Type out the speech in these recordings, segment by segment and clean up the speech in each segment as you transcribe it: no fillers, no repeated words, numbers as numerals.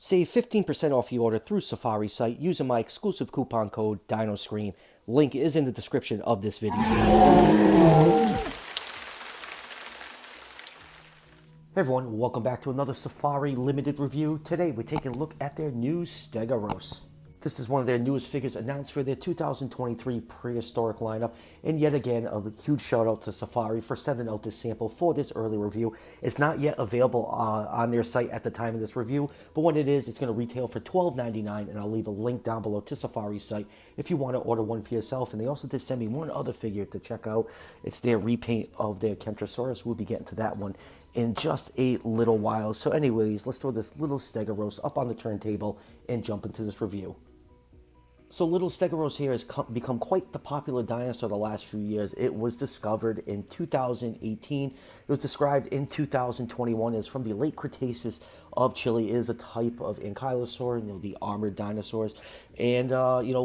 Save 15% off your order through Safari site using my exclusive coupon code DINOSCREAM. Link is in the description of this video. Hey everyone, welcome back to another Safari Limited review. Today we're taking a look at their new Stegourus. This is one of their newest figures announced for their 2023 prehistoric lineup, and yet again a huge shout out to Safari for sending out this sample for this early review. It's not yet available on their site at the time of this review, but when it is, it's going to retail for $12.99, and I'll leave a link down below to Safari's site if you want to order one for yourself. And they also did send me one other figure to check out. It's their repaint of their Kentrosaurus. We'll be getting to that one in just a little while. So anyways, let's throw this little Stegourus up on the turntable and jump into this review. So little Stegourus here has become quite the popular dinosaur the last few years. It was discovered in 2018. It was described in 2021 as from the late Cretaceous of Chile. It is a type of ankylosaur, the armored dinosaurs. And,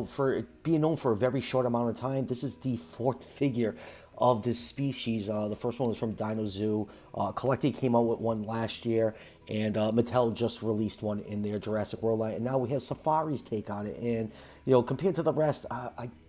for being known for a very short amount of time, this is the fourth figure of this species. The first one was from Dino Zoo. Collected came out with one last year, and Mattel just released one in their Jurassic World line. And now we have Safari's take on it. And compared to the rest,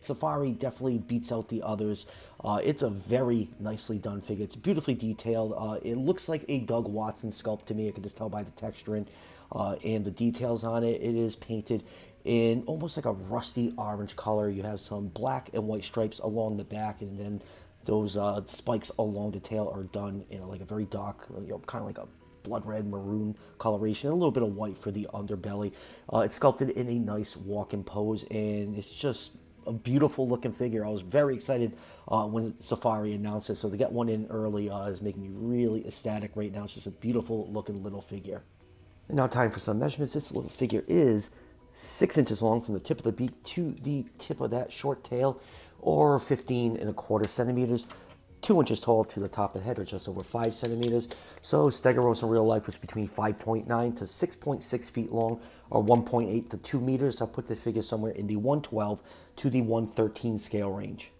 Safari definitely beats out the others. It's a very nicely done figure. It's beautifully detailed. It looks like a Doug Watson sculpt to me. I can just tell by the texture and the details on it. It is painted in almost like a rusty orange color. You have some black and white stripes along the back, and then those spikes along the tail are done in like a very dark, kind of like a blood red maroon coloration, a little bit of white for the underbelly. It's sculpted in a nice walk-in pose, and it's just a beautiful looking figure. I was very excited when Safari announced it, so to get one in early is making me really ecstatic right now. It's just a beautiful looking little figure. And now time for some measurements. This little figure is 6 inches long from the tip of the beak to the tip of that short tail, or 15.25 centimeters. 2 inches tall to the top of the head, or just over 5 centimeters. So Stegourus in real life was between 5.9 to 6.6 feet long, or 1.8 to 2 meters. I'll put the figure somewhere in the 112 to the 113 scale range.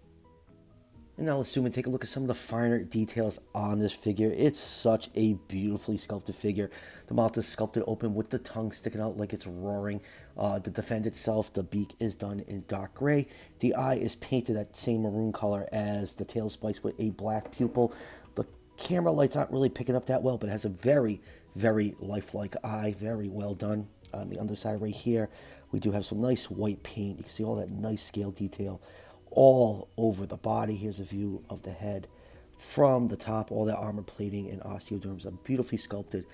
And now let's zoom and take a look at some of the finer details on this figure. It's such a beautifully sculpted figure. The mouth is sculpted open with the tongue sticking out like it's roaring. The defend itself, the beak is done in dark gray. The eye is painted that same maroon color as the tail spikes with a black pupil. The camera lights aren't really picking up that well, but it has a very, very lifelike eye. Very well done. On the underside right here, we do have some nice white paint. You can see all that nice scale detail all over the body. Here's a view of the head from the top. All that armor plating and osteoderms are beautifully sculpted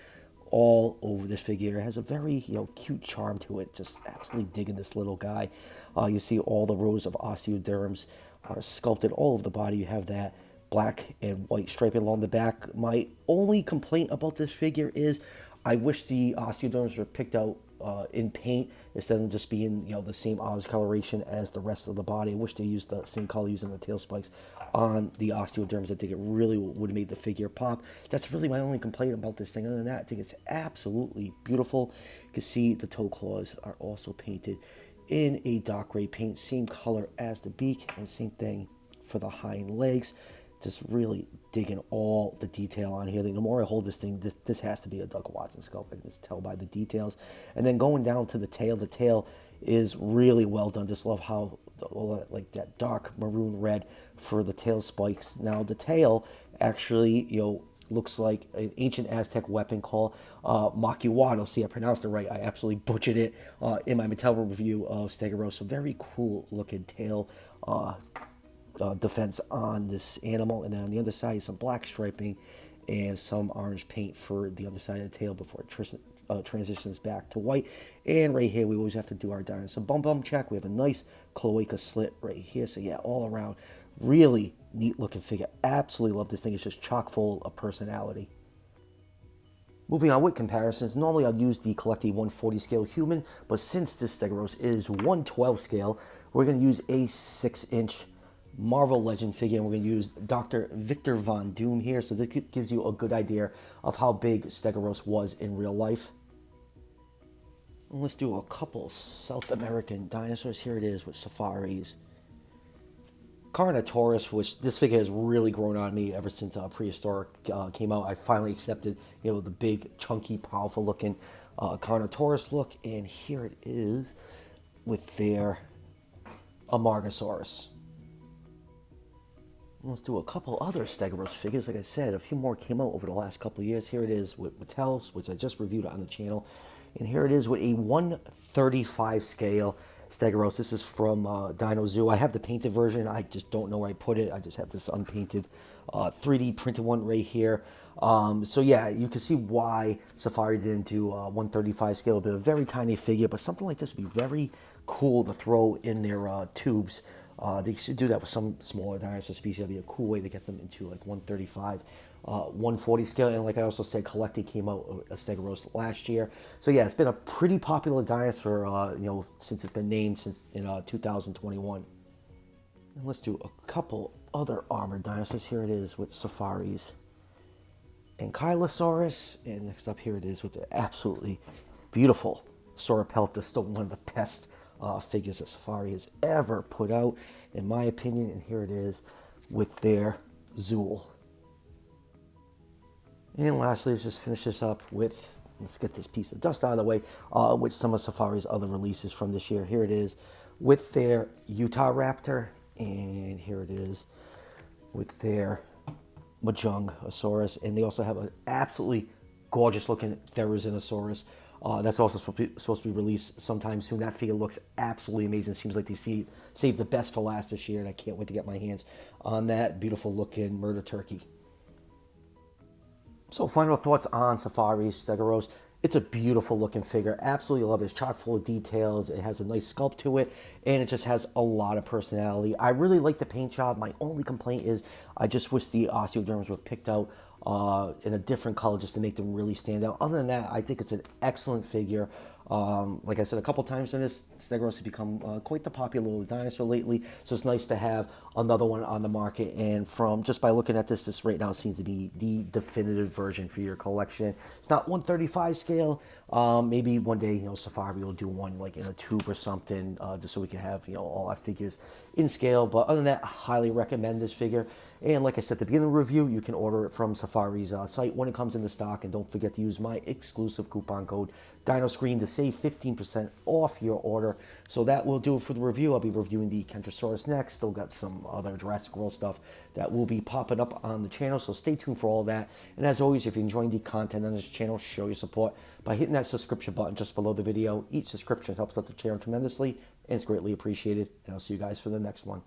all over this figure. It has a very cute charm to it. Just absolutely digging this little guy. You see all the rows of osteoderms are sculpted all over the body. You have that black and white striping along the back. My only complaint about this figure is I wish the osteoderms were picked out in paint instead of just being the same orange coloration as the rest of the body. I wish they used the same color using the tail spikes on the osteoderms. I think it really would have made the figure pop. That's really my only complaint about this thing. Other than that, I think it's absolutely beautiful. You can see the toe claws are also painted in a dark gray paint, same color as the beak, and same thing for the hind legs. Just really digging all the detail on here. The more I hold this thing, this has to be a Doug Watson sculpt. I can just tell by the details. And then going down to the tail is really well done. Just love how all that, like that dark maroon red for the tail spikes. Now the tail actually, looks like an ancient Aztec weapon called Macuado. See, I pronounced it right. I absolutely butchered it in my Mattel review of Stegourus. A very cool looking tail defense on this animal. And then on the other side, some black striping and some orange paint for the underside of the tail before it transitions back to white. And right here, we always have to do our dinosaur bum check. We have a nice cloaca slit right here. So yeah, all around, really neat looking figure. Absolutely love this thing. It's just chock full of personality. Moving on with comparisons, normally I'd use the Collecti 140 scale human, but since this Stegourus is 112 scale, we're going to use a 6-inch Marvel Legend figure, and we're going to use Dr. Victor Von Doom here, so this gives you a good idea of how big Stegourus was in real life. And let's do a couple South American dinosaurs. Here it is with Safari's Carnotaurus, which this figure has really grown on me ever since Prehistoric came out. I finally accepted, the big, chunky, powerful looking Carnotaurus look, and here it is with their Amargasaurus. Let's do a couple other Stegros figures. Like I said, a few more came out over the last couple of years. Here it is with Mattel's, which I just reviewed on the channel. And here it is with a 1/35 scale Stegourus. This is from Dino Zoo. I have the painted version. I just don't know where I put it. I just have this unpainted 3D printed one right here. So yeah, you can see why Safari didn't do 1/35 scale. But a very tiny figure, but something like this would be very cool to throw in their tubes. They should do that with some smaller dinosaur species. That'd be a cool way to get them into like 135, 140 scale. And like I also said, Collected came out a Stegoros last year. So yeah, it's been a pretty popular dinosaur, since it's been named since in 2021. And let's do a couple other armored dinosaurs. Here it is with Safaris and Ankylosaurus. And next up here it is with the absolutely beautiful Sauropelta, still one of the best figures that Safari has ever put out, in my opinion. And here it is with their Zool. And lastly, let's just finish this up with, let's get this piece of dust out of the way, with some of Safari's other releases from this year. Here it is with their Utah Raptor, and here it is with their Majungasaurus. And they also have an absolutely gorgeous looking Therizinosaurus. That's also supposed to be released sometime soon. That figure looks absolutely amazing. Seems like they saved the best for last this year, and I can't wait to get my hands on that beautiful looking murder turkey. So final thoughts on Safari's Stegoros. It's a beautiful looking figure. Absolutely love it. It's chock full of details. It has a nice sculpt to it, and it just has a lot of personality. I really like the paint job. My only complaint is I just wish the osteoderms were picked out in a different color just to make them really stand out. Other than that, I think it's an excellent figure. Like I said a couple times in this, Stegros has become quite the popular dinosaur lately, so it's nice to have another one on the market. And from just by looking at this right now, it seems to be the definitive version for your collection. It's not 1/35 scale. Maybe one day, Safari will do one like in a tube or something, just so we can have all our figures in scale. But other than that, I highly recommend this figure. And like I said at the beginning of the review, you can order it from Safari's site when it comes into stock. And don't forget to use my exclusive coupon code DinoScreen to save 15% off your order. So that will do it for the review. I'll be reviewing the Kentrosaurus next. Still got some other Jurassic World stuff that will be popping up on the channel, so stay tuned for all that. And as always, if you're enjoying the content on this channel, show your support by hitting that subscription button just below the video. Each subscription helps out the channel tremendously, and it's greatly appreciated. And I'll see you guys for the next one.